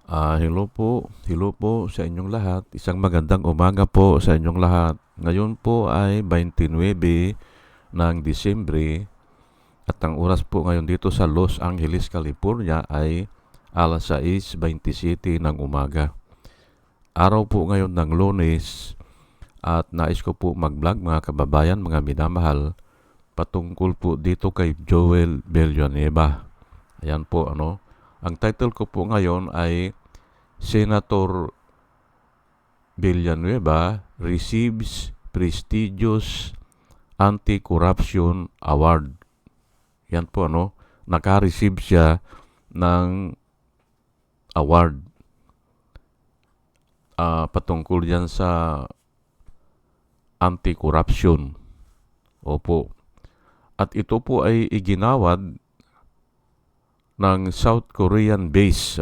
Hello po sa inyong lahat. Isang magandang umaga po sa inyong lahat. Ngayon po ay 29 ng Disyembre at ang oras po ngayon dito sa Los Angeles, California ay alas 6:27 ng umaga. Araw po ngayon ng Lunes at nais ko po mag-vlog mga kababayan, mga minamahal, patungkol po dito kay Joel Villanueva. Ayan po Ang title ko po ngayon ay Senator Villanueva receives prestigious Anti-Corruption Award. Yan po naka-receive siya ng award patungkol yan sa anti-corruption. Opo. At ito po ay iginawad ng South Korean base,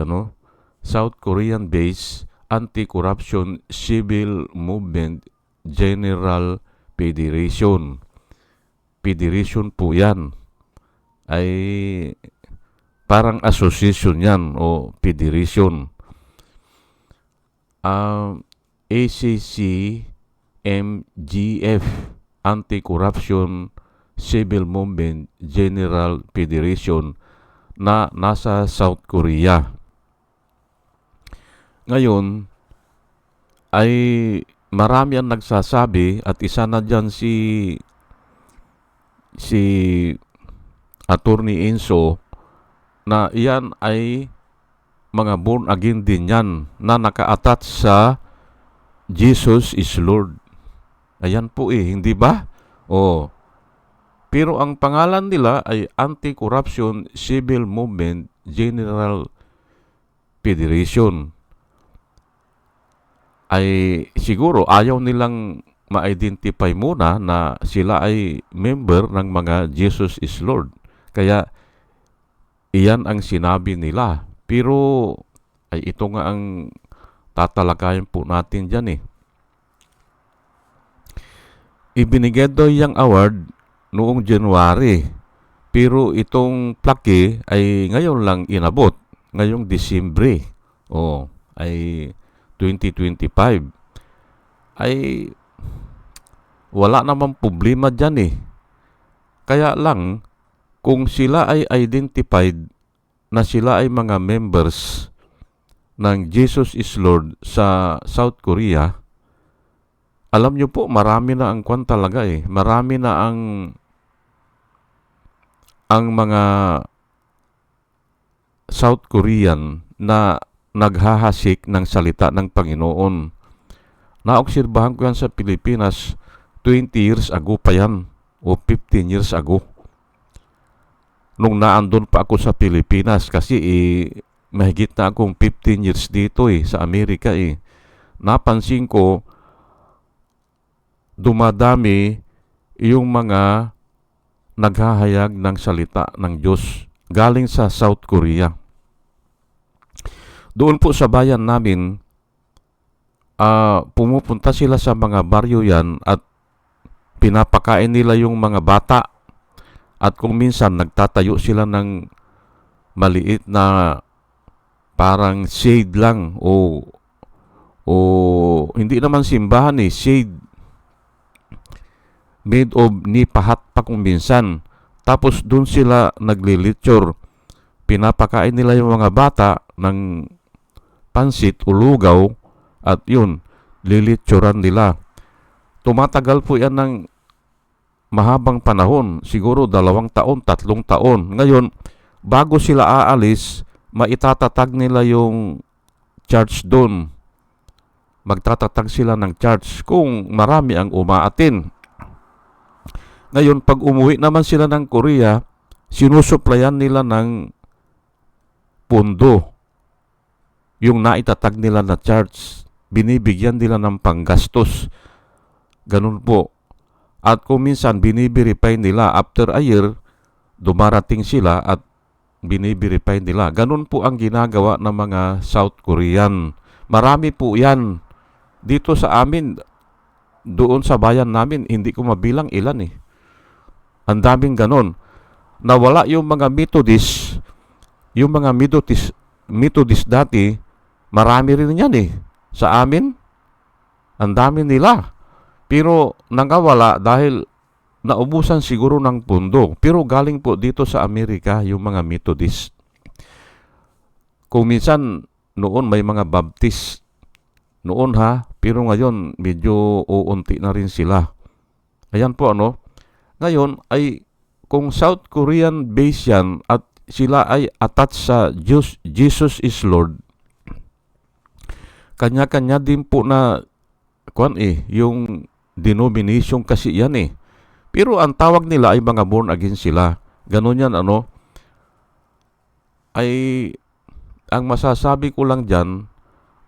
South Korean base Anti-Corruption Civil Movement General Federation. Federation po yan. Ay parang association yan o federation. ACC MGF Anti-Corruption Civil Movement General Federation na nasa South Korea. Ngayon ay marami ang nagsasabi at isa na dyan si Attorney Enzo na iyan ay mga born again din yan na naka-attach sa Jesus is Lord. Ayan po hindi ba? Pero ang pangalan nila ay Anti-Corruption Civil Movement General Federation. Ay siguro ayaw nilang ma-identify muna na sila ay member ng mga Jesus is Lord. Kaya iyan ang sinabi nila. Pero ay ito nga ang tatalakayin po natin dyan Ibinigay daw yung award noong January. Pero itong plaque ay ngayon lang inabot. Ngayong Disyembre. Ay 2025. Ay wala namang problema dyan Kaya lang, kung sila ay identified na sila ay mga members ng Jesus is Lord sa South Korea, alam nyo po, marami na ang kwan talaga Marami na ang mga South Korean na naghahasik ng salita ng Panginoon. Naobserbahan ko yan sa Pilipinas 20 years ago pa yan o 15 years ago. Nung naandun pa ako sa Pilipinas kasi mahigit na akong 15 years dito sa Amerika Napansin ko dumadami yung mga naghahayag ng salita ng Diyos galing sa South Korea. Doon po sa bayan namin, pumupunta sila sa mga baryo yan at pinapakain nila yung mga bata. At kung minsan nagtatayo sila ng maliit na parang shade lang o hindi naman simbahan shade made of nipahat pa kung minsan. Tapos doon sila naglilitsure. Pinapakain nila yung mga bata ng pansit o lugaw at yun, lilitsuran nila. Tumatagal po yan ng mahabang panahon, siguro 2 taon, 3 taon. Ngayon, bago sila aalis, maitatatag nila yung church doon. Magtatatag sila ng church kung marami ang umaatin. Ngayon, pag umuwi naman sila ng Korea, sinusuplayan nila ng pondo. Yung naitatag nila na church, binibigyan nila ng panggastos. Ganun po. At kung minsan, biniverify nila after a year, dumarating sila at biniverify nila. Ganun po ang ginagawa ng mga South Korean. Marami po yan. Dito sa amin, doon sa bayan namin, hindi ko mabilang ilan Ang daming ganon. Nawala yung mga Methodist dati, Marami rin yan eh. Sa amin, ang dami nila. Pero nangawala dahil naubusan siguro ng pundo. Pero galing po dito sa Amerika yung mga Methodist. Kung minsan noon may mga Baptist. Noon ha, pero ngayon medyo uunti na rin sila. Ayan po Ngayon ay kung South Korean base yan at sila ay attached sa Jesus is Lord, kanya-kanya din po na yung denomination kasi yan eh. Pero ang tawag nila ay mga born again sila. Ganon yan ay ang masasabi ko lang dyan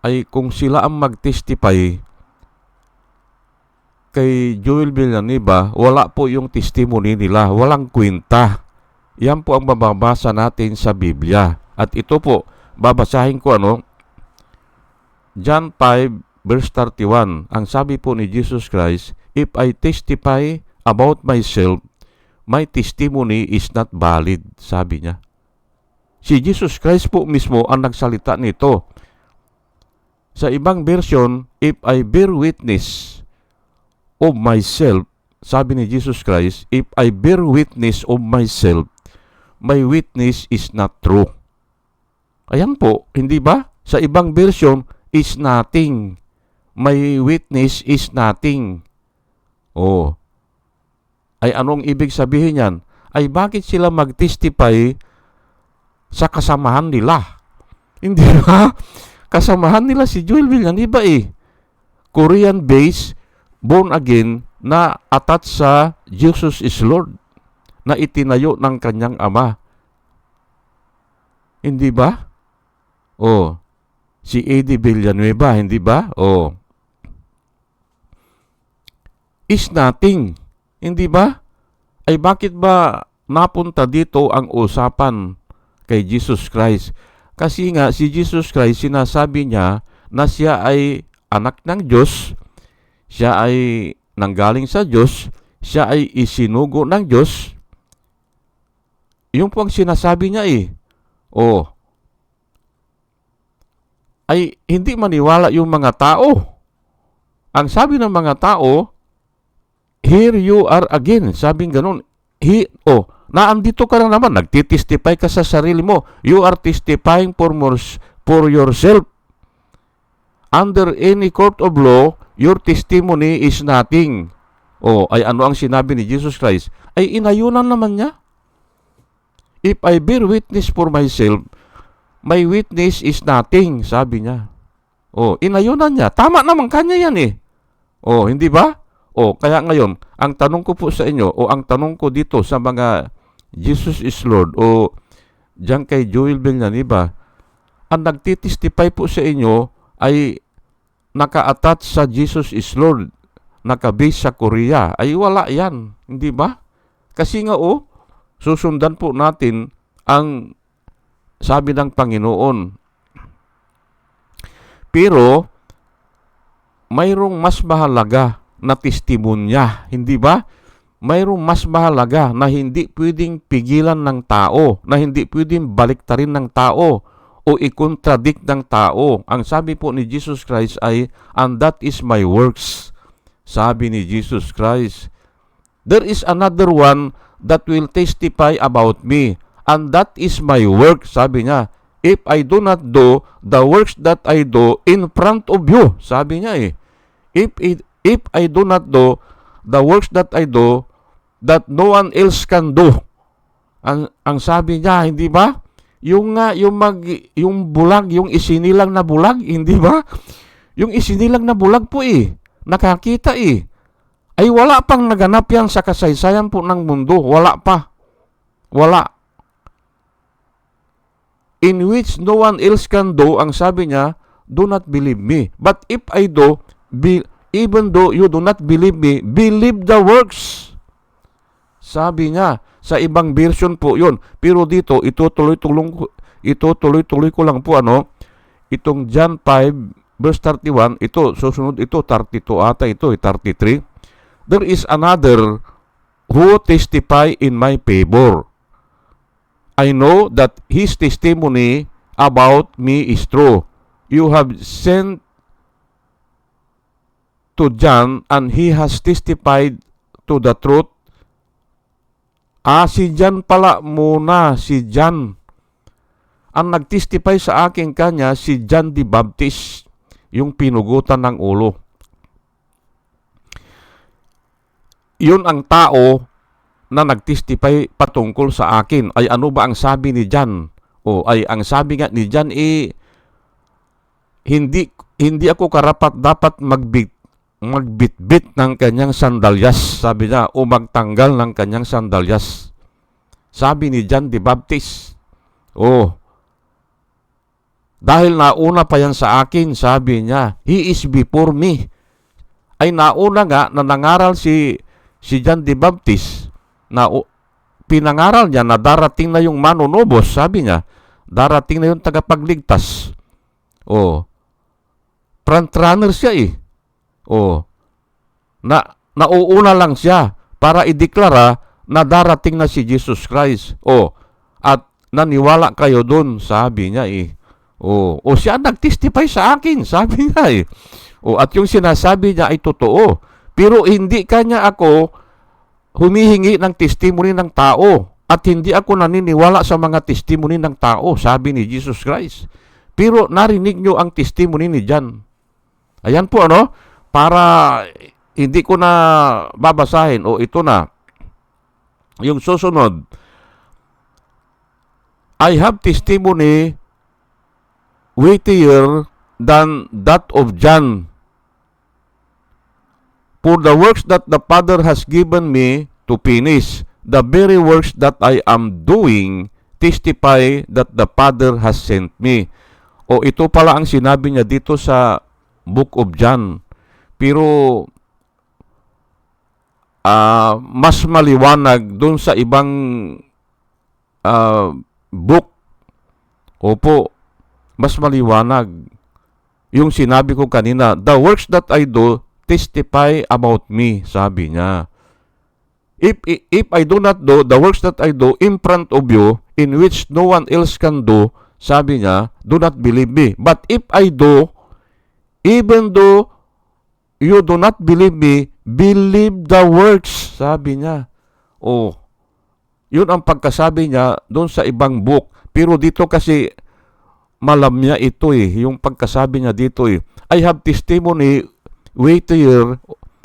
ay kung sila ang mag-testify kay Joel Villanueva, wala po yung testimony nila, walang kwenta. Yan po ang mababasa natin sa Biblia. At ito po, babasahin ko John 5 verse 31. Ang sabi po ni Jesus Christ, "If I testify about myself, my testimony is not valid," sabi niya. Si Jesus Christ po mismo ang nagsalita nito. Sa ibang version, "If I bear witness of myself," sabi ni Jesus Christ, "if I bear witness of myself, my witness is not true." Ayan po, hindi ba? Sa ibang version, is nothing. My witness is nothing. Ay anong ibig sabihin yan? Ay bakit sila mag-testify sa kasamahan nila? Hindi ba? Kasamahan nila si Joel Villanueva eh. Korean base, born again, na attached sa Jesus is Lord, na itinayo ng kanyang ama. Hindi ba? Si Eddie Villanueva, hindi ba? Is nothing. Hindi ba? Ay bakit ba napunta dito ang usapan kay Jesus Christ? Kasi nga si Jesus Christ, sinasabi niya na siya ay anak ng Diyos, siya ay nanggaling sa Diyos, siya ay isinugo ng Diyos. Yung po ang sinasabi niya eh. Ay hindi maniwala yung mga tao. Ang sabi ng mga tao, "Here you are again." Sabing ganun. Naandito ka lang naman, nagtitestify ka sa sarili mo. You are testifying for yourself. Under any court of law, your testimony is nothing. Ay ano ang sinabi ni Jesus Christ? Ay inayunan naman niya. "If I bear witness for myself, my witness is nothing," sabi niya. Inayunan niya. Tama naman kanya yan eh. Hindi ba? Kaya ngayon, ang tanong ko po sa inyo, ang tanong ko dito sa mga Jesus is Lord, diyan kay Joel Villanueva, ang nagtitestify po sa inyo ay naka-attach sa Jesus is Lord, naka-base sa Korea, ay wala yan. Hindi ba? Kasi nga susundan po natin ang sabi ng Panginoon. Pero mayroong mas mahalaga na testimonya, hindi ba? Mayroong mas mahalaga na hindi pwedeng pigilan ng tao, na hindi pwedeng baliktarin ng tao o i-contradict ng tao. Ang sabi po ni Jesus Christ ay, "And that is my works." Sabi ni Jesus Christ, "There is another one that will testify about me, and that is my work," sabi niya. "If I do not do the works that I do in front of you," sabi niya eh. If I do not do the works that I do, that no one else can do. Ang sabi niya, hindi ba? Yung bulag, yung isinilang na bulag, hindi ba? Yung isinilang na bulag po nakakita ay wala pang naganap yan sa kasaysayan po ng mundo. Wala pa. Wala. In which no one else can do, ang sabi niya, "Do not believe me. But if I do, even though you do not believe me, believe the works." Sabi niya, sa ibang version po yun. Pero dito, itutuloy ko lang po itong John 5 verse 31, susunod 32 ata 33. "There is another who testify in my favor. I know that his testimony about me is true. you have sent to John and he has testified to the truth. Si John pala muna, si John. Ang nagtestify sa akin kanya, si John the Baptist, yung pinugutan ng ulo. Yun ang tao na nagtestify patungkol sa akin. Ay ano ba ang sabi ni John? Ay ang sabi nga ni John, hindi ako karapat dapat magbitbit ng kanyang sandalyas, sabi niya, o magtanggal ng kanyang sandalyas. Sabi ni John the Baptist. Dahil nauna pa yan sa akin, sabi niya, he is before me. Ay nauna nga na nangaral si John the Baptist, na pinangaral niya na darating na yung manunubos, sabi niya, darating na yung tagapagligtas. Front runner siya nauuna lang siya para ideklara na darating na si Jesus Christ. At naniwala kayo dun, sabi niya siya nagtestify sa akin, sabi niya at yung sinasabi niya ay totoo. Pero hindi kanya ako humihingi ng testimony ng tao at hindi ako naniniwala sa mga testimony ng tao, sabi ni Jesus Christ. Pero narinig nyo ang testimony ni John. Ayan po para hindi ko na babasahin. Ito na. Yung susunod. I have testimony weightier than that of John. For the works that the Father has given me to finish, the very works that I am doing, testify that the Father has sent me. Ito pala ang sinabi niya dito sa Book of John. Pero mas maliwanag dun sa ibang book. Mas maliwanag. Yung sinabi ko kanina, the works that I do testify about me, sabi niya. If I do not do the works that I do in front of you, in which no one else can do, sabi niya, do not believe me. But if I do, even though you do not believe me, believe the works, sabi niya. Yun ang pagkasabi niya doon sa ibang book. Pero dito kasi malamya ito yung pagkasabi niya dito I have testimony weightier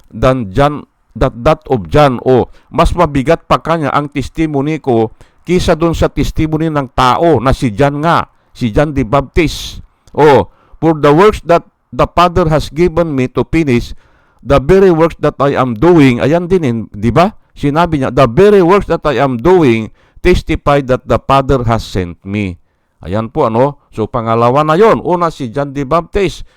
than John, that of John. Mas mabigat pa kanya ang testimony ko kisa doon sa testimony ng tao na si John nga, si John the Baptist. For the works that the Father has given me to finish, the very works that I am doing, ayan din, di ba? Sinabi niya, the very works that I am doing testify that the Father has sent me. Ayan po, So, pangalawa na yon. Una, si John the Baptist.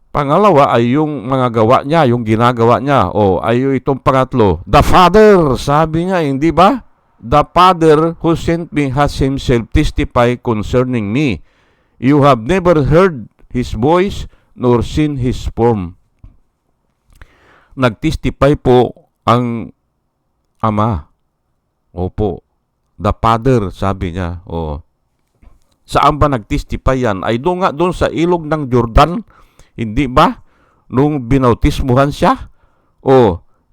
Pangalawa ay yung mga gawa niya, yung ginagawa niya. Ay itong pangatlo. The Father, sabi niya, hindi ba? The Father who sent me has himself testified concerning me. You have never heard his voice nor seen his form. Nagtestify po ang Ama. The Father, sabi niya. Saan ba nagtestify yan? Ay doon sa ilog ng Jordan. Hindi ba? Nung binautismuhan siya?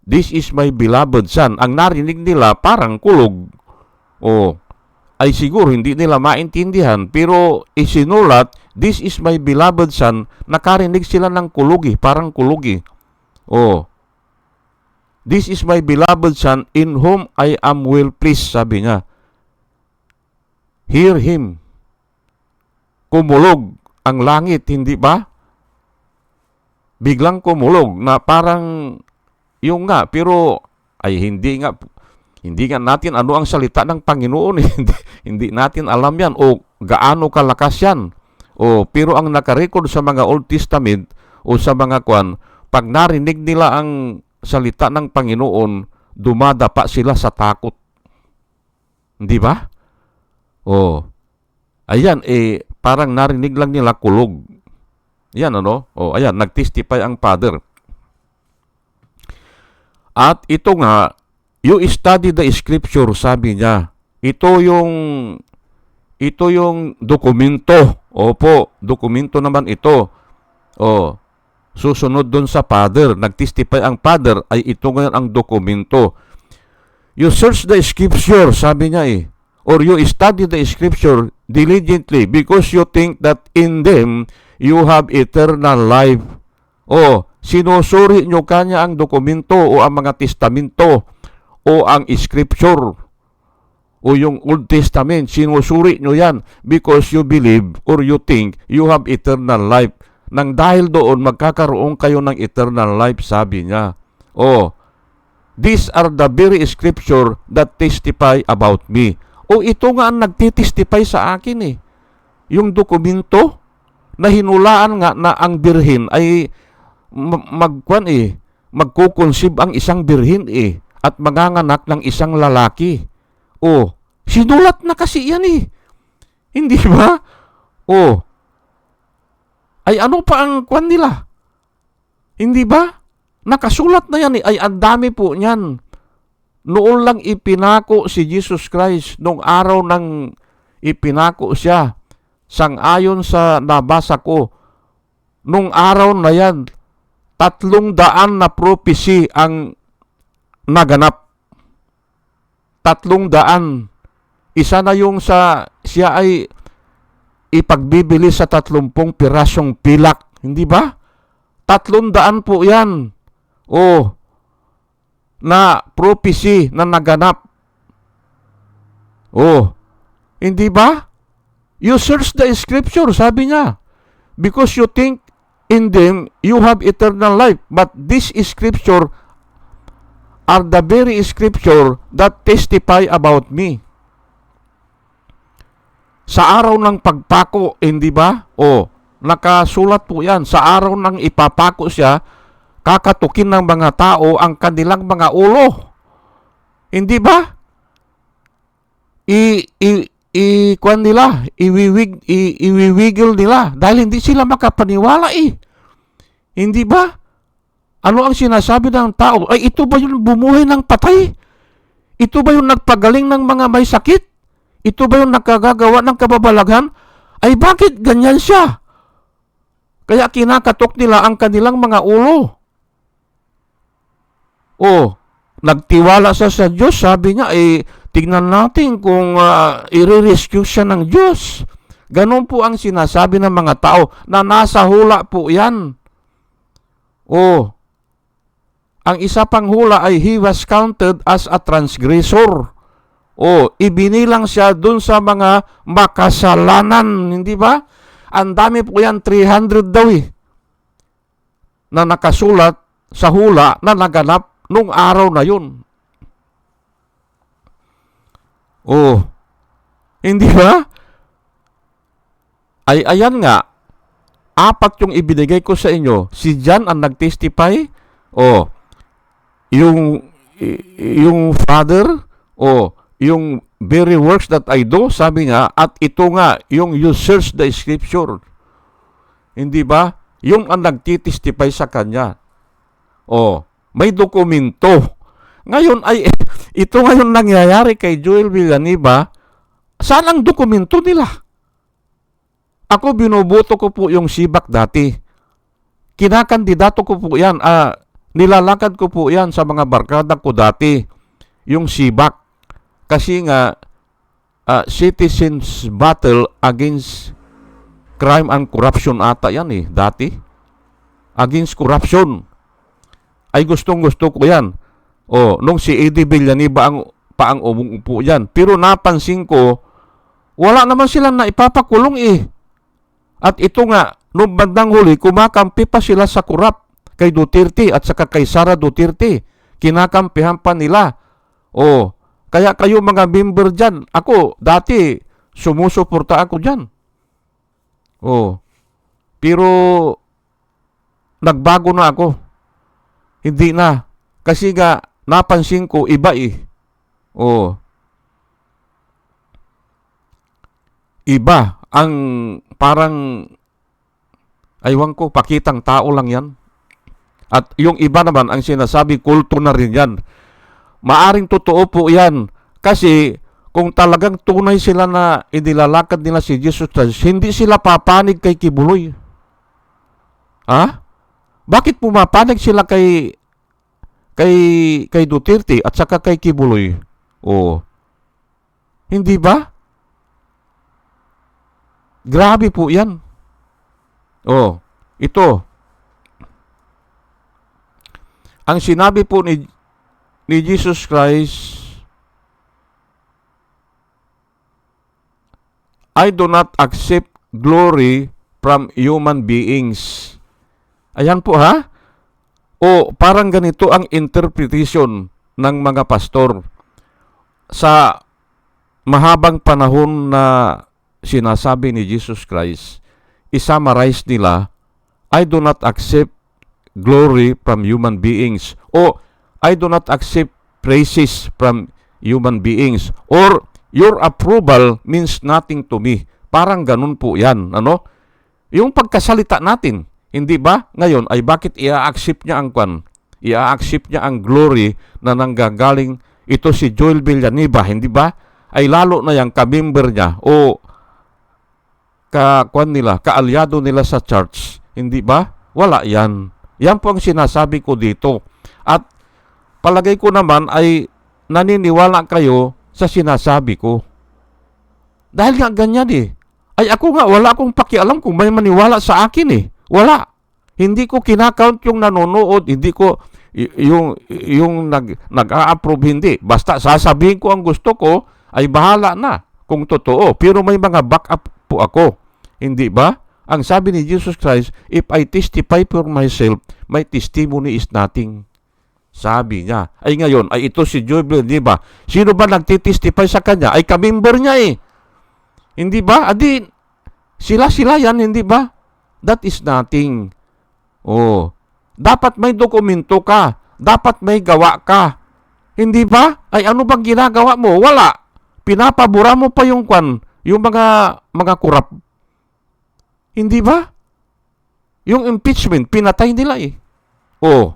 This is my beloved son. Ang narinig nila parang kulog. Ay siguro hindi nila maintindihan. Pero isinulat, this is my beloved son. Nakarinig sila ng kulog parang kulog This is my beloved son in whom I am well pleased, sabi niya. Hear him. Kumulog ang langit, hindi ba? Biglang kumulog na parang yung nga, pero ay hindi nga natin ano ang salita ng Panginoon. Hindi natin alam yan gaano kalakas yan. Pero ang nakarecord sa mga Old Testament sa mga pag narinig nila ang salita ng Panginoon, dumadapa sila sa takot. Hindi ba? Ayan, parang narinig lang nila kulog. Yan, ayan, nagtestify ang Father. At ito nga, you study the Scripture, sabi niya. Ito yung Ito yung dokumento. Opo, dokumento naman ito. O, susunod dun sa Father. Nagtestify ang Father ay ito ngayon ang dokumento. You search the scripture, sabi niya or you study the scripture diligently because you think that in them you have eternal life. O, sinusuri nyo kanya ang dokumento o ang mga testamento o ang scripture o yung Old Testament. Sinusuri nyo yan because you believe or you think you have eternal life. Nang dahil doon, magkakaroon kayo ng eternal life, sabi niya. O, these are the very scripture that testify about me. O, ito nga ang nagtitestify sa akin Yung dokumento na hinulaan nga na ang birhen ay magkukonsib ang isang birhen at manganganak ng isang lalaki. O, sinulat na kasi yan Hindi ba? O, ay ano pa ang kwan nila? Hindi ba? Nakasulat na yan Ay ang dami po niyan. Noon lang ipinako si Jesus Christ, nung araw nang ipinako siya, sangayon sa nabasa ko, nung araw na yan, 300 na prophecy ang naganap. 300. Isa na yung siya ay ipagbibili sa 30 pirasong pilak. Hindi ba? 300 po yan. Na prophecy na naganap. Hindi ba? You search the scripture, sabi niya. Because you think in them you have eternal life. But this scripture are the very scripture that testify about me. Sa araw ng pagpako, hindi ba? Nakasulat po yan. Sa araw ng ipapako siya, kakatukin ng mga tao ang kanilang mga ulo. Hindi ba? Kuan nila, iwiwigil nila dahil hindi sila makapaniwala Hindi ba? Ano ang sinasabi ng tao? Ay, ito ba yung bumuhay ng patay? Ito ba yung nagpagaling ng mga may sakit? Ito ba yung nakagagawa ng kababalaghan? Ay, bakit ganyan siya? Kaya kinakatok nila ang kanilang mga ulo. Nagtiwala sa Diyos. Sabi niya, tingnan natin kung i-rescue siya ng Diyos. Ganon po ang sinasabi ng mga tao na nasa hula po yan. Ang isa pang hula ay he was counted as a transgressor. Ibinilang siya dun sa mga makasalanan. Hindi ba? Ang dami po yan, 300 daw na nakasulat sa hula na naganap nung araw na yun. Hindi ba? Ay, ayan nga. 4 yung ibinigay ko sa inyo. Si John ang nag-testify. Yung Father. Yung very works that I do, sabi nga, at ito nga, yung you search the scripture. Hindi ba? Yung ang nagtitestify sa kanya. May dokumento. Ngayon ay, ito ngayon nangyayari kay Joel Villanueva. Saan ang dokumento nila? Ako binubuto ko po yung sibak dati. Kinakandidato ko po yan. Nilalakad ko po yan sa mga barkada ko dati. Yung sibak. Kasi nga, citizens battle against crime and corruption ata yan dati. Against corruption. Ay gustong-gusto ko yan. Nung si Eddie Villanueva pa ang umuupo yan. Pero napansin ko, wala naman silang naipapakulong At ito nga, nung bandang huli, kumakampi pa sila sa korap kay Duterte at saka kay Sara Duterte. Kinakampihan pa nila. Kaya kayo mga member dyan, ako dati sumusuporta ako dyan. Pero nagbago na ako. Hindi na. Kasi nga napansin ko iba Iba ang parang aywan ko, pakitang tao lang yan. At yung iba naman ang sinasabi kulto na rin yan. Maaring totoo po yan. Kasi kung talagang tunay sila na inilalakad nila si Jesus Christ, hindi sila papanig kay Kibuloy. Ha? Bakit pumapanig sila kay Duterte at saka kay Kibuloy? Oh. Hindi ba? Grabe po 'yan. Oh, ito. Ang sinabi po ni Jesus Christ, I do not accept glory from human beings. Ayan po ha. O parang ganito ang interpretation ng mga pastor sa mahabang panahon na sinasabi ni Jesus Christ. I-summarize nila, I do not accept glory from human beings, o I do not accept praises from human beings, or your approval means nothing to me. Parang ganun po yan. Ano? Yung pagkasalita natin, hindi ba? Ngayon ay bakit i-accept niya ang i-accept niya ang glory na nanggagaling ito si Joel Villanueva, hindi ba? Ay lalo na yang ka-member niya o kaalyado nila sa church, hindi ba? Wala yan. Yan po ang sinasabi ko dito. At palagay ko naman ay naniniwala kayo sa sinasabi ko. Dahil nga ganyan eh. Ay ako nga, wala akong pakialam kung may maniwala sa akin eh. Wala. Hindi ko kinakount yung nanonood, hindi ko yung nag-a-approve, hindi. Basta sasabihin ko ang gusto ko, ay bahala na kung totoo. Pero may mga backup po ako. Hindi ba? Ang sabi ni Jesus Christ, if I testify for myself, my testimony is nothing. Sabi niya. Ay ngayon, ay ito si Joel, di ba? Sino ba nagtitestify sa kanya? Ay ka-member niya eh. Hindi ba? Adi, sila yan, hindi ba? That is nothing. Oh. Dapat may dokumento ka. Dapat may gawa ka. Hindi ba? Ay ano bang ginagawa mo? Wala. Pinapabura mo pa yung mga kurap. Hindi ba? Yung impeachment, pinatay nila eh. Oh.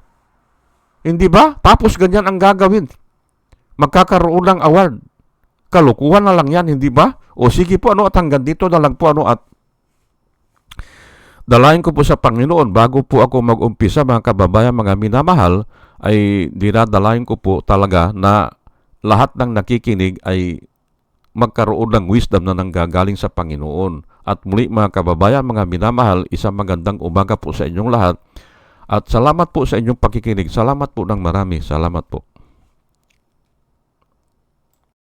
Hindi ba? Tapos ganyan ang gagawin. Magkakaroon ng award. Kalukuhan na lang yan, hindi ba? O sige po, at hanggang dito na lang po, at dalayan ko po sa Panginoon, bago po ako mag-umpisa, mga kababayan, mga minamahal, ay dinadalayan ko po talaga na lahat ng nakikinig ay magkaroon ng wisdom na nanggagaling sa Panginoon. At muli mga kababayan, mga minamahal, isang magandang umaga po sa inyong lahat. At salamat po sa inyong pakikinig. Salamat po ng marami. Salamat po.